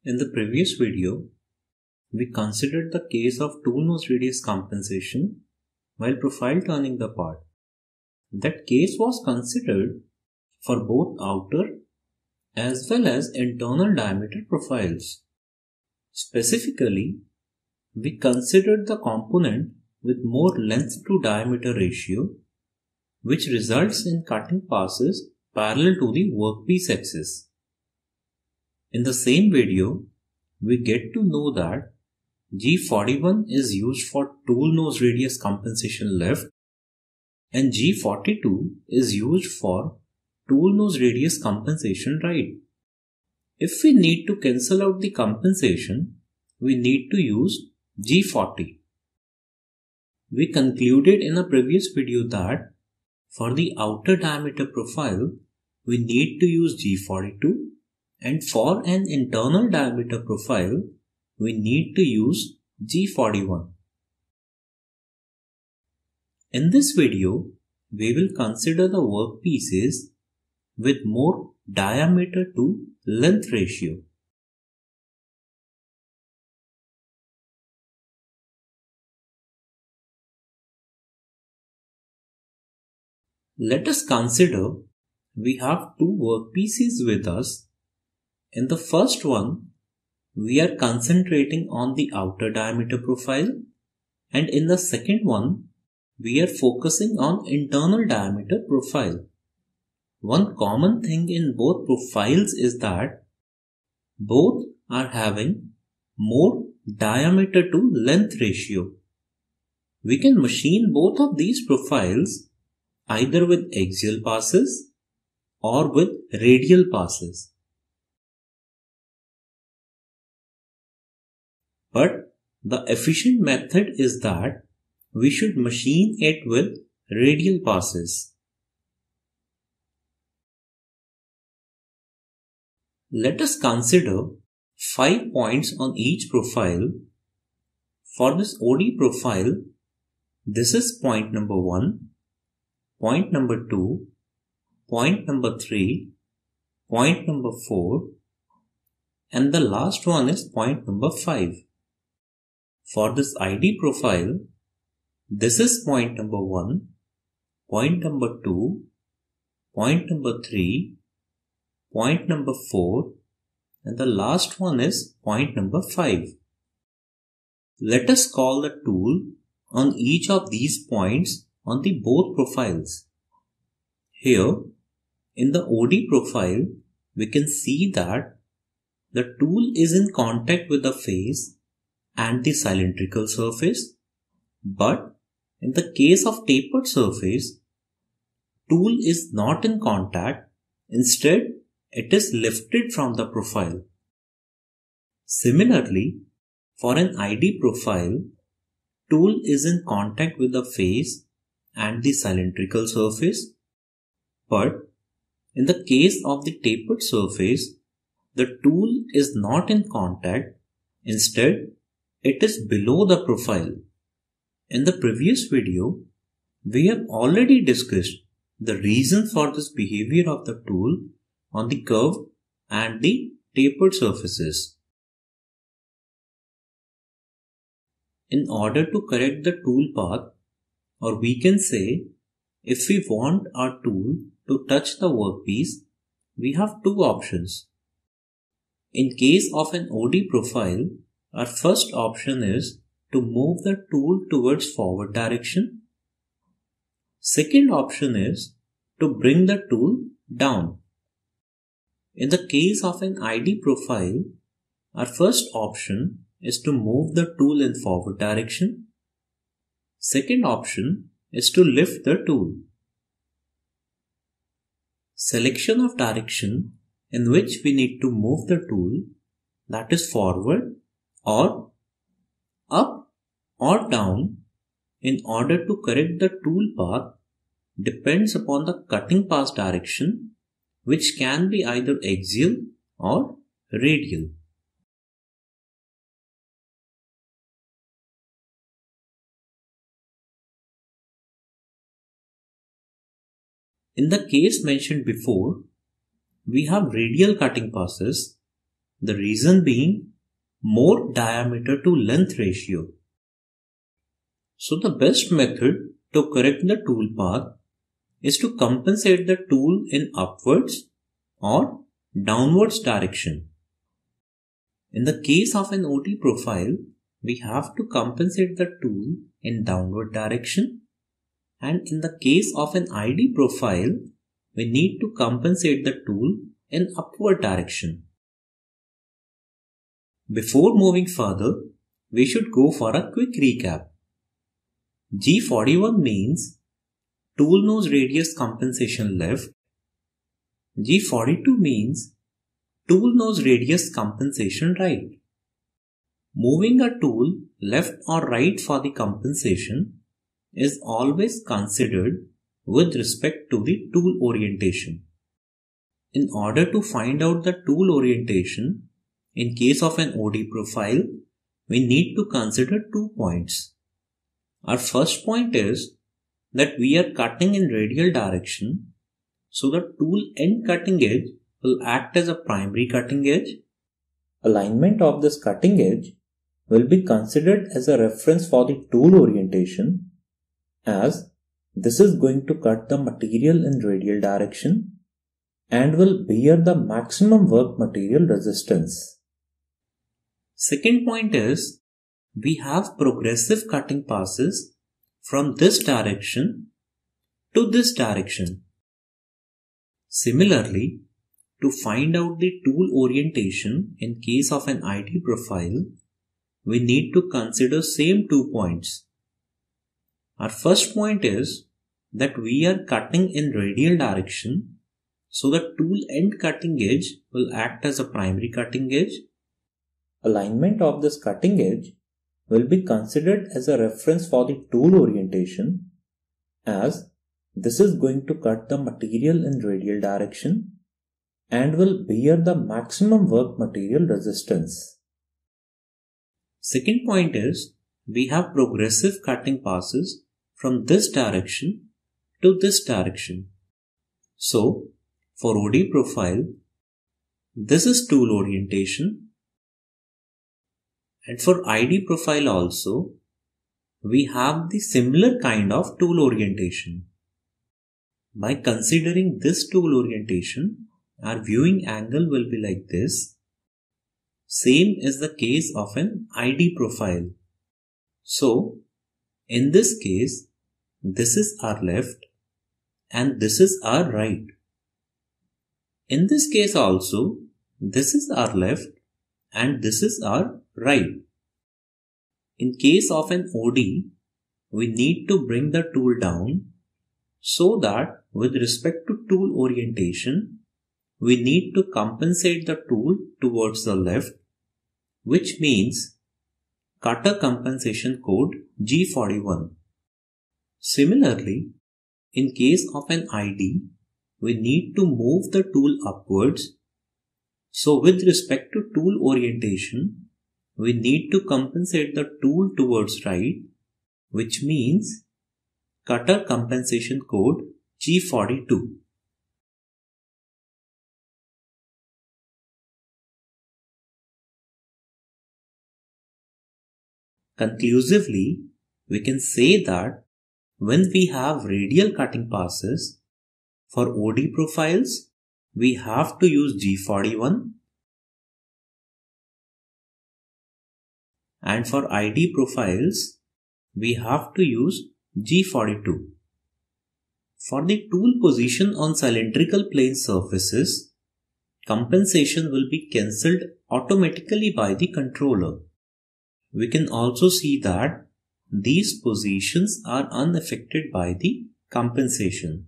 In the previous video, we considered the case of tool nose radius compensation while profile turning the part. That case was considered for both outer as well as internal diameter profiles. Specifically, we considered the component with more length to diameter ratio, which results in cutting passes parallel to the workpiece axis. In the same video, we get to know that G41 is used for tool nose radius compensation left and G42 is used for tool nose radius compensation right. If we need to cancel out the compensation, we need to use G40. We concluded in a previous video that for the outer diameter profile, we need to use G42. And for an internal diameter profile, we need to use G41. In this video, we will consider the workpieces with more diameter to length ratio. Let us consider we have two workpieces with us. In the first one, we are concentrating on the outer diameter profile, and in the second one, we are focusing on internal diameter profile. One common thing in both profiles is that both are having more diameter to length ratio. We can machine both of these profiles either with axial passes or with radial passes. But the efficient method is that we should machine it with radial passes. Let us consider 5 points on each profile. For this OD profile, this is point number 1, point number 2, point number 3, point number 4, and the last one is point number 5. For this ID profile, this is point number 1, point number 2, point number 3, point number 4, and the last one is point number 5. Let us call the tool on each of these points on the both profiles. Here, in the OD profile, we can see that the tool is in contact with the face and the cylindrical surface, but in the case of tapered surface, tool is not in contact, instead it is lifted from the profile. Similarly, for an ID profile, tool is in contact with the face and the cylindrical surface, but in the case of the tapered surface, the tool is not in contact, instead it is below the profile. In the previous video, we have already discussed the reason for this behavior of the tool on the curved and the tapered surfaces. In order to correct the tool path, or we can say, if we want our tool to touch the workpiece, we have two options. In case of an OD profile, our first option is to move the tool towards forward direction. Second option is to bring the tool down. In the case of an ID profile, our first option is to move the tool in forward direction. Second option is to lift the tool. Selection of direction in which we need to move the tool, that is forward or up or down, in order to correct the tool path depends upon the cutting pass direction, which can be either axial or radial. In the case mentioned before, we have radial cutting passes, The reason being more diameter to length ratio. So the best method to correct the tool path is to compensate the tool in upwards or downwards direction. In the case of an OD profile, we have to compensate the tool in downward direction, and in the case of an ID profile, we need to compensate the tool in upward direction. Before moving further, we should go for a quick recap. G41 means tool nose radius compensation left. G42 means tool nose radius compensation right. Moving a tool left or right for the compensation is always considered with respect to the tool orientation. In order to find out the tool orientation, in case of an OD profile, we need to consider 2 points. Our first point is that we are cutting in radial direction, so the tool end cutting edge will act as a primary cutting edge. Alignment of this cutting edge will be considered as a reference for the tool orientation, as this is going to cut the material in radial direction and will bear the maximum work material resistance. Second point is, we have progressive cutting passes from this direction to this direction. Similarly, to find out the tool orientation in case of an ID profile, we need to consider same 2 points. Our first point is that we are cutting in radial direction, so the tool end cutting edge will act as a primary cutting edge. Alignment of this cutting edge will be considered as a reference for the tool orientation, as this is going to cut the material in radial direction and will bear the maximum work material resistance. Second point is, we have progressive cutting passes from this direction to this direction. So, for OD profile, this is tool orientation, and for ID profile also, we have the similar kind of tool orientation. By considering this tool orientation, our viewing angle will be like this. Same is the case of an ID profile. So, in this case, this is our left and this is our right. In this case also, this is our left and this is our right. In case of an OD, we need to bring the tool down so that with respect to tool orientation, we need to compensate the tool towards the left, which means cutter compensation code G41. Similarly, in case of an ID, we need to move the tool upwards. So with respect to tool orientation, we need to compensate the tool towards right, which means cutter compensation code G42. Conclusively, we can say that when we have radial cutting passes, for OD profiles, we have to use G41, and for ID profiles, we have to use G42. For the tool position on cylindrical plane surfaces, compensation will be cancelled automatically by the controller. We can also see that these positions are unaffected by the compensation.